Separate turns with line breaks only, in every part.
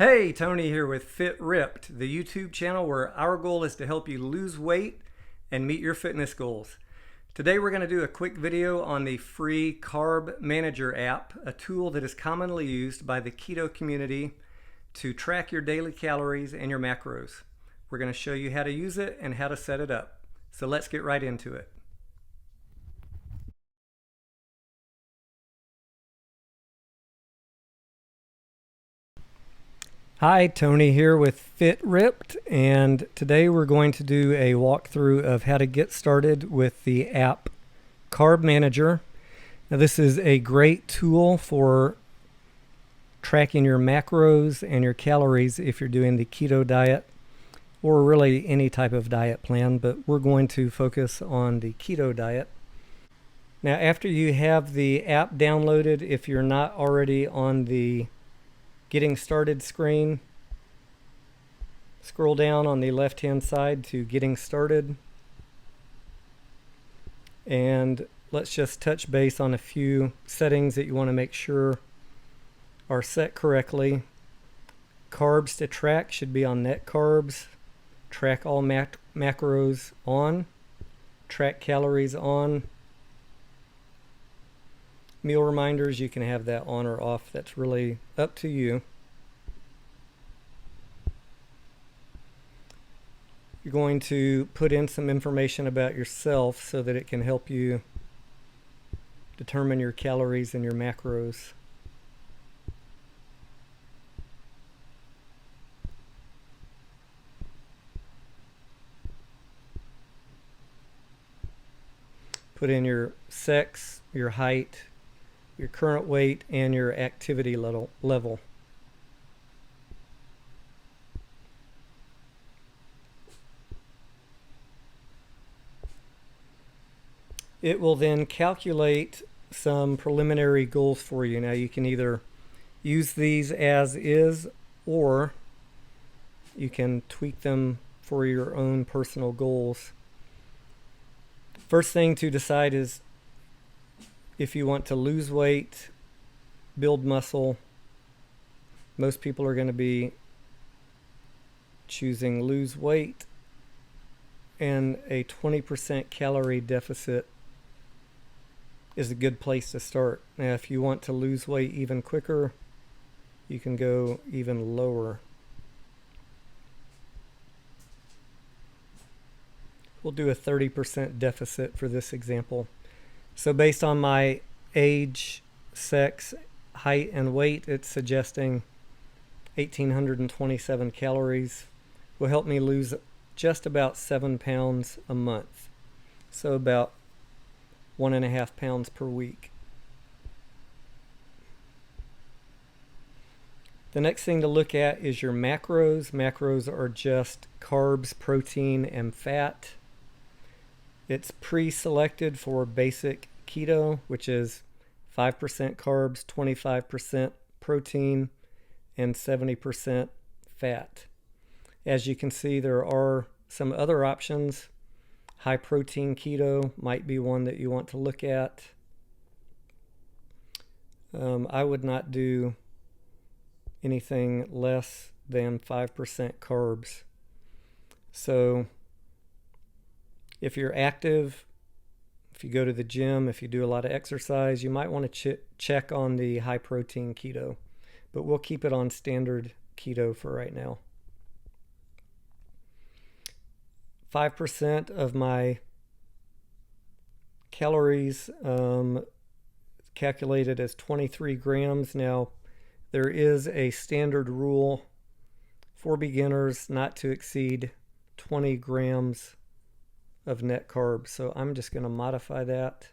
Hey, Tony here with Fit Ripped, the YouTube channel where our goal is to help you lose weight and meet your fitness goals. Today we're going to do a quick video on the free Carb Manager app, a tool that is commonly used by the keto community to track your daily calories and your macros. We're going to show you how to use it and how to set it up. So let's get right into it. Hi, Tony here with Fit Ripped, and today we're going to do a walkthrough of how to get started with the app Carb Manager. Now, this is a great tool for tracking your macros and your calories if you're doing the keto diet or really any type of diet plan, but we're going to focus on the keto diet. Now, after you have the app downloaded, if you're not already on the Getting Started screen, scroll down on the left hand side to Getting Started, and let's just touch base on a few settings that you want to make sure are set correctly. Carbs to track should be on net carbs. Track all macros on. Track calories on. Meal reminders, you can have that on or off. That's really up to you. You're going to put in some information about yourself so that it can help you determine your calories and your macros. Put in your sex, your height, your current weight, and your activity level. It will then calculate some preliminary goals for you. Now you can either use these as is, or you can tweak them for your own personal goals. First thing to decide is if you want to lose weight, build muscle. Most people are going to be choosing lose weight, and a 20% calorie deficit is a good place to start. Now, if you want to lose weight even quicker, you can go even lower. We'll do a 30% deficit for this example. So based on my age, sex, height, and weight, it's suggesting 1,827 calories will help me lose just about 7 pounds a month. So about 1.5 pounds per week. The next thing to look at is your macros. Macros are just carbs, protein, and fat. It's pre-selected for basic keto, which is 5% carbs, 25% protein, and 70% fat. As you can see, there are some other options. High protein keto might be one that you want to look at. I would not do anything less than 5% carbs. So if you're active, if you go to the gym, if you do a lot of exercise, you might want to check on the high protein keto, but we'll keep it on standard keto for right now. 5% of my calories calculated as 23 grams. Now, there is a standard rule for beginners not to exceed 20 grams of net carbs. So I'm just going to modify that.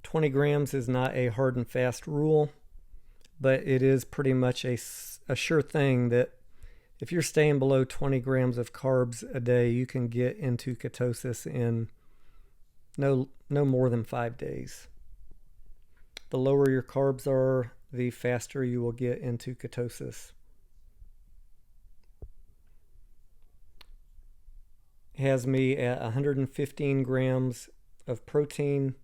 $20 grams is not a hard and fast rule, but it is pretty much a sure thing that if you're staying below 20 grams of carbs a day, you can get into ketosis in no more than 5 days. The lower your carbs are, the faster you will get into ketosis. Has me at 115 grams of protein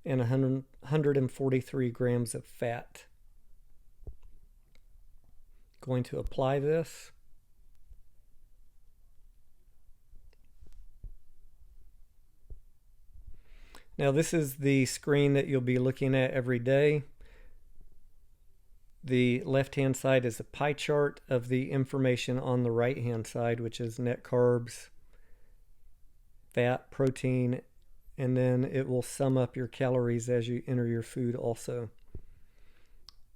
and 143 grams of fat. Going to apply this. Now this is the screen that you'll be looking at every day. The left-hand side is a pie chart of the information on the right-hand side, which is net carbs, fat, protein, and then it will sum up your calories as you enter your food also.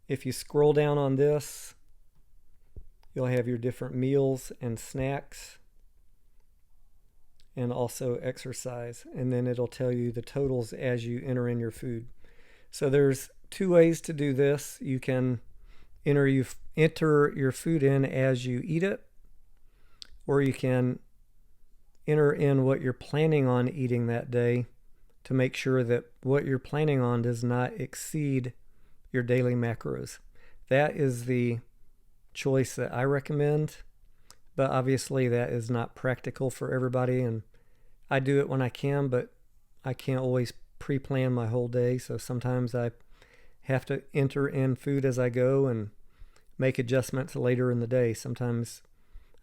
If you scroll down on this, you'll have your different meals and snacks and also exercise, and then it'll tell you the totals as you enter in your food. So there's two ways to do this. You can enter your food in as you eat it, or you can enter in what you're planning on eating that day to make sure that what you're planning on does not exceed your daily macros. That is the choice that I recommend, but obviously that is not practical for everybody, and I do it when I can, but I can't always pre-plan my whole day, so sometimes I have to enter in food as I go and make adjustments later in the day. Sometimes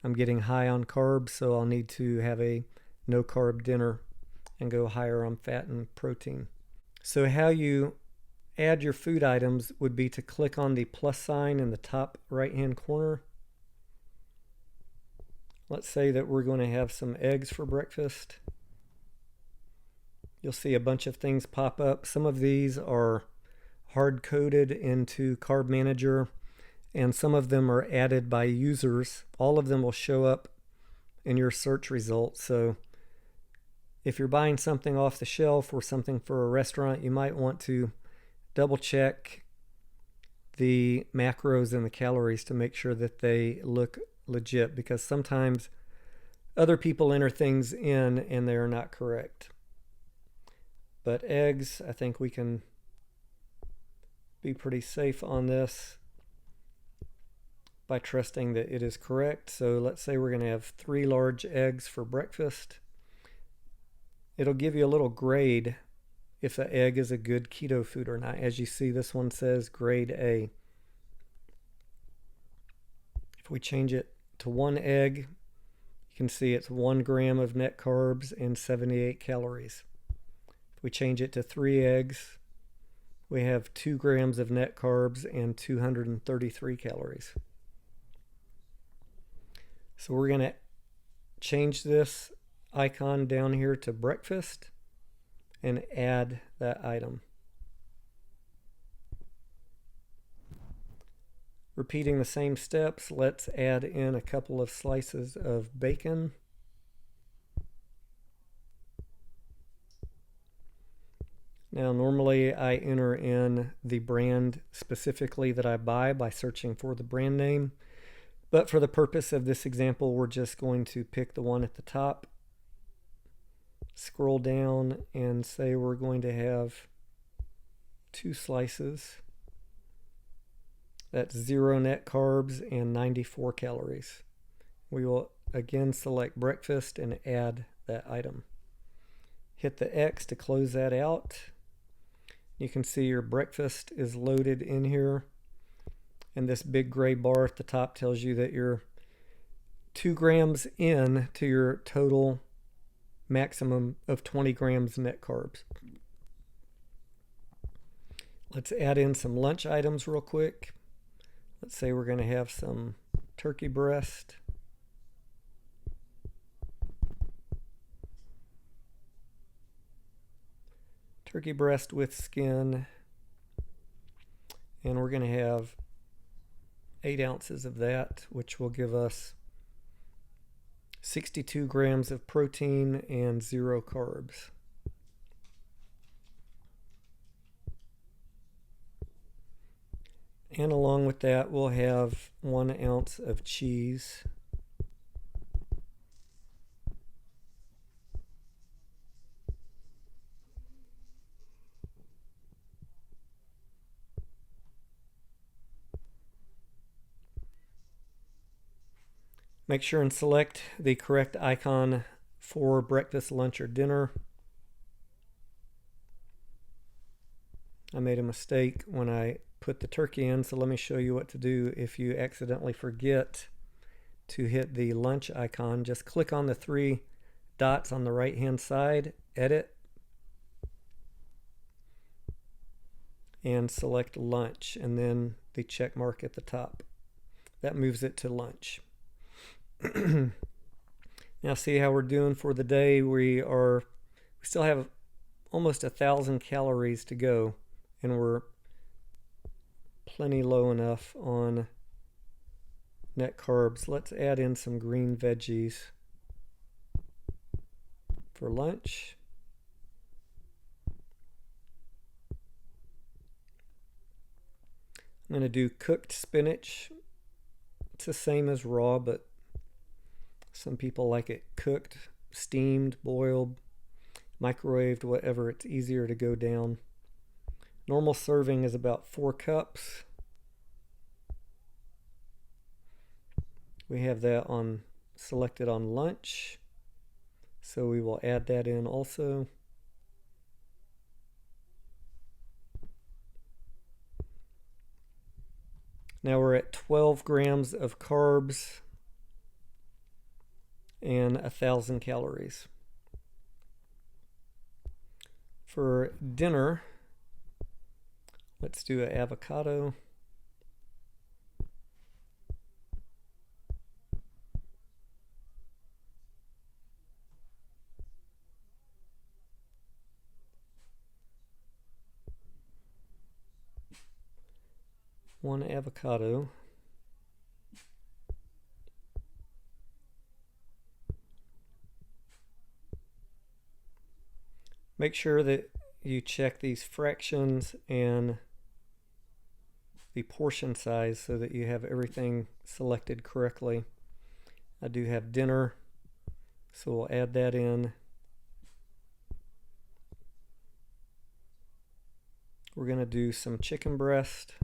I'm getting high on carbs, so I'll need to have a no carb dinner and go higher on fat and protein. So how you add your food items would be to click on the plus sign in the top right hand corner. Let's say that we're going to have some eggs for breakfast. You'll see a bunch of things pop up. Some of these are hard coded into Carb Manager, and some of them are added by users. All of them will show up in your search results. So if you're buying something off the shelf or something for a restaurant, you might want to double check the macros and the calories to make sure that they look legit, because sometimes other people enter things in and they are not correct. But eggs, I think we can be pretty safe on this by trusting that it is correct. So let's say we're going to have 3 large eggs for breakfast. It'll give you a little grade if the egg is a good keto food or not. As you see, this one says grade A. If we change it to 1 egg, you can see it's 1 gram of net carbs and 78 calories. If we change it to 3 eggs, we have 2 grams of net carbs and 233 calories. So we're going to change this icon down here to breakfast and add that item. Repeating the same steps, let's add in a couple of slices of bacon. Now normally I enter in the brand specifically that I buy by searching for the brand name, but for the purpose of this example we're just going to pick the one at the top, scroll down, and say we're going to have 2 slices. That's 0 net carbs and 94 calories. We will again select breakfast and add that item. Hit the X to close that out. You can see your breakfast is loaded in here, and this big gray bar at the top tells you that you're 2 grams in to your total maximum of 20 grams net carbs. Let's add in some lunch items real quick. Let's say we're going to have some turkey breast. Turkey breast with skin. And we're going to have 8 ounces of that, which will give us 62 grams of protein and 0 carbs. And along with that, we'll have 1 ounce of cheese. Make sure and select the correct icon for breakfast, lunch, or dinner. I made a mistake when I put the turkey in, so let me show you what to do if you accidentally forget to hit the lunch icon. Just click on the three dots on the right hand side, edit, and select lunch, and then the check mark at the top. That moves it to lunch. Now see how we're doing for the day. We still have almost 1,000 calories to go, and we're plenty low enough on net carbs. Let's add in some green veggies for lunch. I'm going to do cooked spinach. It's the same as raw, but some people like it cooked, steamed, boiled, microwaved, whatever. It's easier to go down. Normal serving is about 4 cups. We have that selected on lunch, so we will add that in also. Now we're at 12 grams of carbs and 1,000 calories. For dinner, let's do an avocado. One avocado. Make sure that you check these fractions and the portion size so that you have everything selected correctly. I do have dinner, so we'll add that in. We're going to do some chicken breast.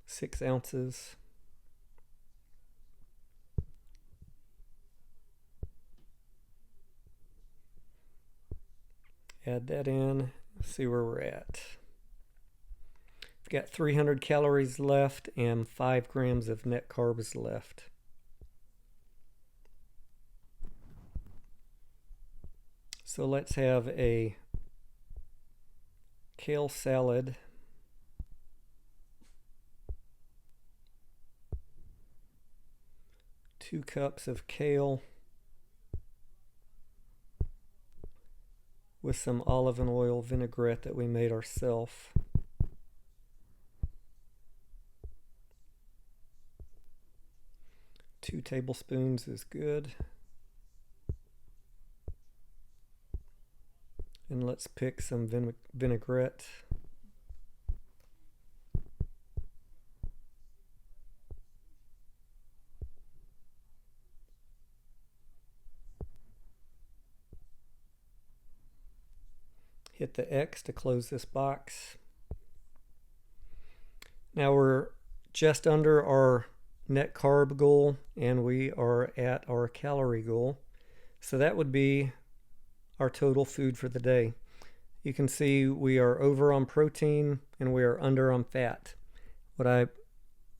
Six ounces. Add that in, see where we're at. We've got 300 calories left and 5 grams of net carbs left. So let's have a kale salad. Two cups of kale with some olive and oil vinaigrette that we made ourselves. Two tablespoons is good. And let's pick some vinaigrette. Hit the X to close this box. Now we're just under our net carb goal and we are at our calorie goal. So that would be our total food for the day. You can see we are over on protein and we are under on fat. What I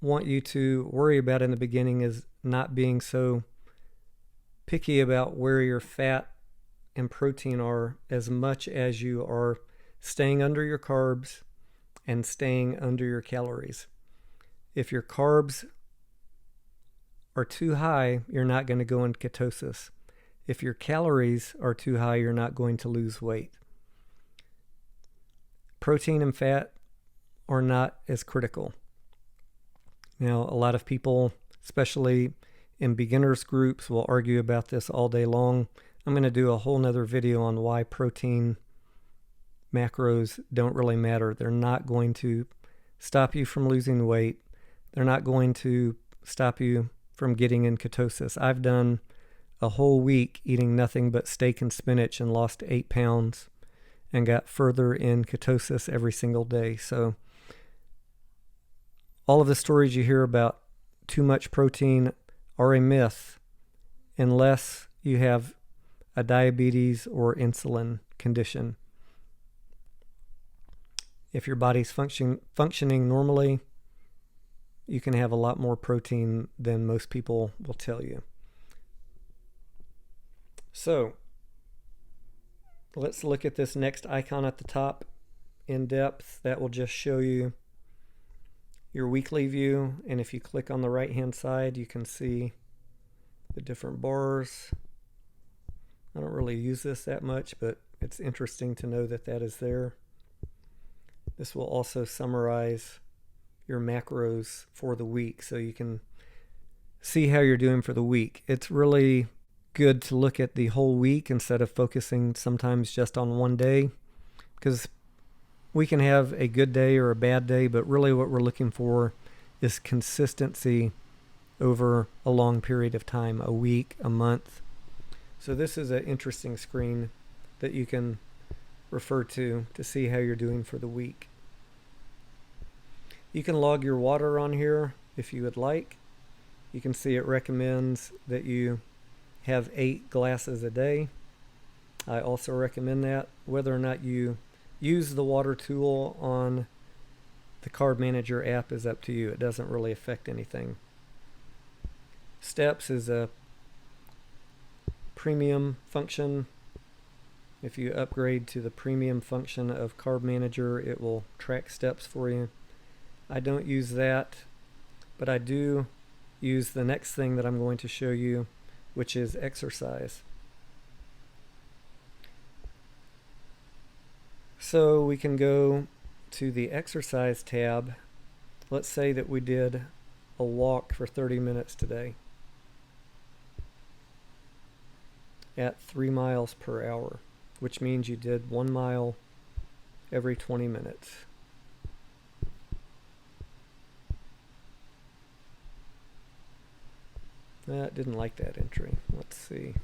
want you to worry about in the beginning is not being so picky about where your fat and protein are as much as you are staying under your carbs and staying under your calories. If your carbs are too high, you're not going to go into ketosis. If your calories are too high, you're not going to lose weight. Protein and fat are not as critical. Now, a lot of people, especially in beginners groups, will argue about this all day long. I'm going to do a whole nother video on why protein macros don't really matter. They're not going to stop you from losing weight. They're not going to stop you from getting in ketosis. I've done a whole week eating nothing but steak and spinach and lost 8 pounds and got further in ketosis every single day. So all of the stories you hear about too much protein are a myth unless you have a diabetes or insulin condition. If your body's functioning normally, you can have a lot more protein than most people will tell you. So let's look at this next icon at the top in depth. That will just show you your weekly view, and if you click on the right hand side, you can see the different bars. I don't really use this that much, but it's interesting to know that that is there. This will also summarize your macros for the week, so you can see how you're doing for the week. It's really good to look at the whole week instead of focusing sometimes just on one day, because we can have a good day or a bad day, but really what we're looking for is consistency over a long period of time, a week, a month. So this is an interesting screen that you can refer to see how you're doing for the week. You can log your water on here if you would like. You can see it recommends that you have 8 glasses a day. I also recommend that. Whether or not you use the water tool on the Carb Manager app is up to you. It doesn't really affect anything. Steps is a premium function. If you upgrade to the premium function of Carb Manager, it will track steps for you. I don't use that, but I do use the next thing that I'm going to show you, which is exercise. So we can go to the exercise tab. Let's say that we did a walk for 30 minutes today at 3 miles per hour, which means you did 1 mile every 20 minutes. That didn't like that entry. Let's see.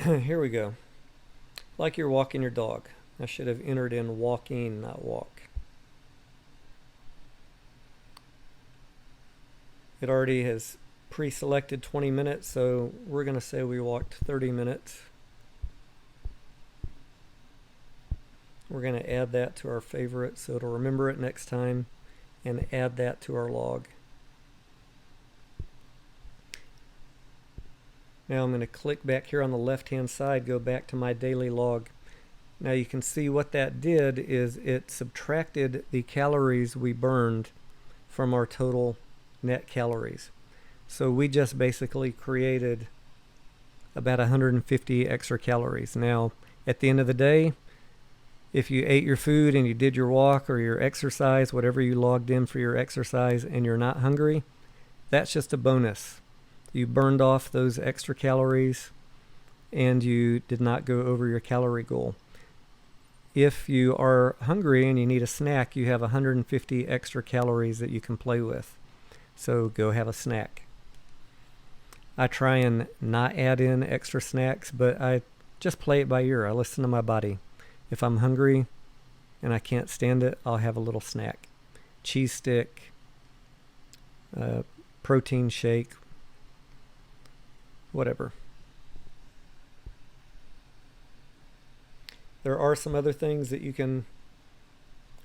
Here we go. Like you're walking your dog. I should have entered in walking, not walk. It already has pre-selected 20 minutes, so we're going to say we walked 30 minutes. We're going to add that to our favorite so it'll remember it next time, and add that to our log. Now I'm going to click back here on the left hand side, go back to my daily log. Now you can see what that did is it subtracted the calories we burned from our total net calories. So we just basically created about 150 extra calories. Now at the end of the day, if you ate your food and you did your walk or your exercise, whatever you logged in for your exercise, and you're not hungry, that's just a bonus. You burned off those extra calories and you did not go over your calorie goal. If you are hungry and you need a snack, you have 150 extra calories that you can play with. So go have a snack. I try and not add in extra snacks, but I just play it by ear. I listen to my body. If I'm hungry and I can't stand it, I'll have a little snack. Cheese stick, protein shake, whatever. There are some other things that you can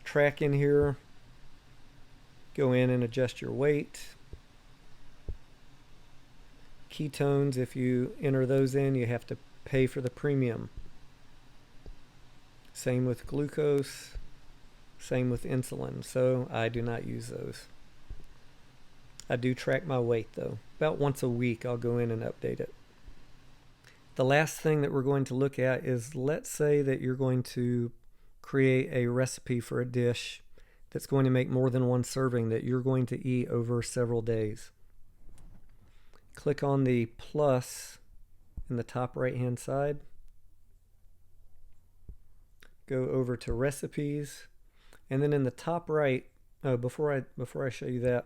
track in here. Go in and adjust your weight. Ketones, if you enter those in, you have to pay for the premium. Same with glucose, same with insulin, so I do not use those. I do track my weight though. About once a week I'll go in and update it. The last thing that we're going to look at is, let's say that you're going to create a recipe for a dish that's going to make more than one serving that you're going to eat over several days. Click on the plus in the top right hand side. Go over to recipes, and then in the top right, before I show you that,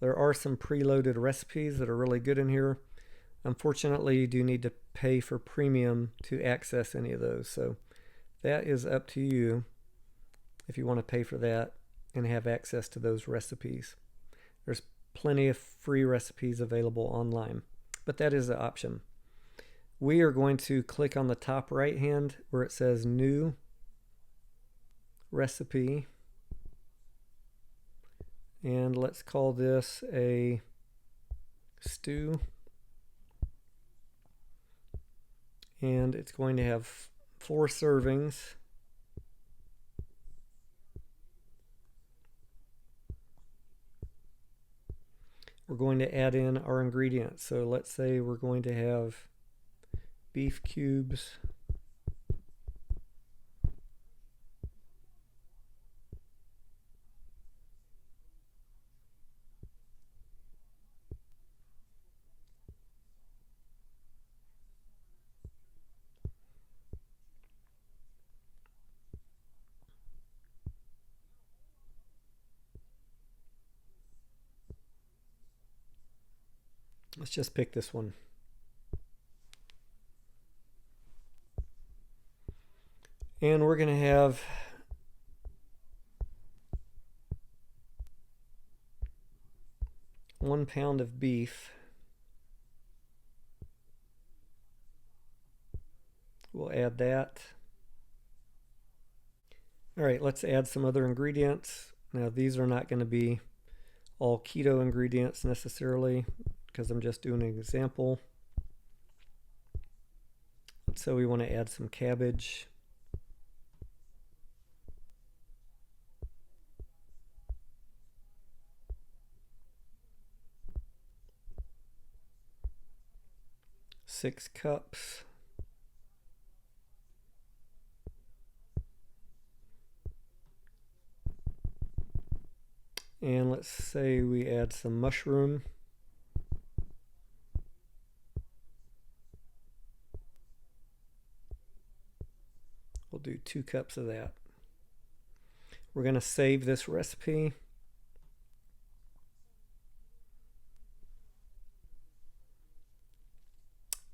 there are some preloaded recipes that are really good in here. Unfortunately, you do need to pay for premium to access any of those. So that is up to you if you want to pay for that and have access to those recipes. There's plenty of free recipes available online, but that is an option. We are going to click on the top right hand where it says New Recipe, and let's call this a stew, and it's going to have 4 servings. We're going to add in our ingredients. So let's say we're going to have beef cubes, let's just pick this one. And we're going to have one pound of beef. We'll add that. All right, let's add some other ingredients. Now these are not going to be all keto ingredients necessarily, because I'm just doing an example. So we want to add some cabbage. Six cups. And let's say we add some mushroom. We'll do 2 cups of that. We're going to save this recipe.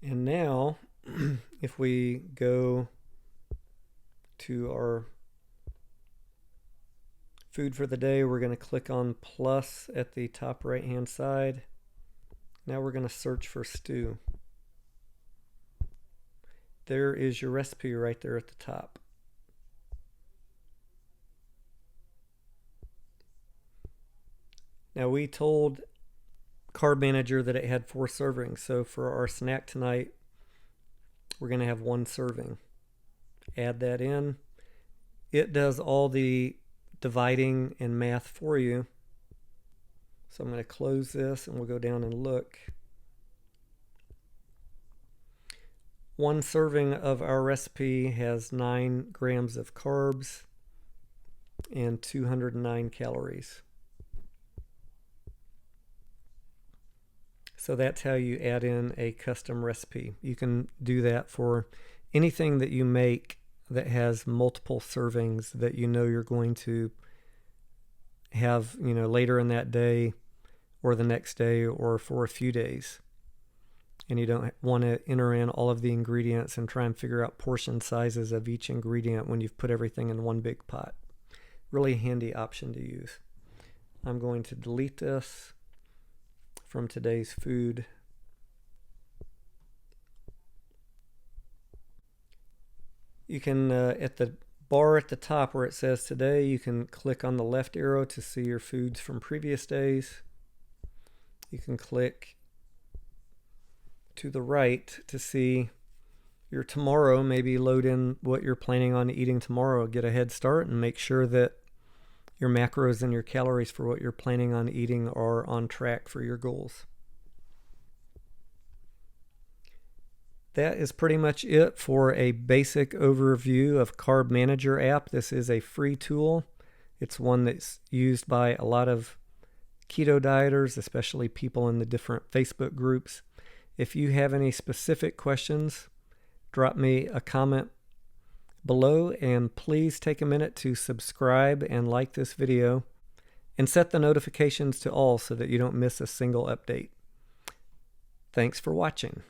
And now, if we go to our food for the day, we're going to click on plus at the top right hand side. Now we're going to search for stew. There is your recipe right there at the top. Now we told Carb Manager that it had 4 servings, so for our snack tonight we're going to have 1 serving. Add that in. It does all the dividing and math for you. So I'm going to close this and we'll go down and look. 1 serving of our recipe has 9 grams of carbs and 209 calories. So that's how you add in a custom recipe. You can do that for anything that you make that has multiple servings that you know you're going to have, later in that day or the next day or for a few days. And you don't want to enter in all of the ingredients and try and figure out portion sizes of each ingredient when you've put everything in one big pot. Really handy option to use. I'm going to delete this from today's food. You can, at the bar at the top where it says today, you can click on the left arrow to see your foods from previous days. You can click to the right to see your tomorrow, maybe load in what you're planning on eating tomorrow, get a head start and make sure that your macros and your calories for what you're planning on eating are on track for your goals. That is pretty much it for a basic overview of Carb Manager app. This is a free tool. It's one that's used by a lot of keto dieters, especially people in the different Facebook groups. If you have any specific questions, drop me a comment below, and please take a minute to subscribe and like this video and set the notifications to all so that you don't miss a single update. Thanks for watching.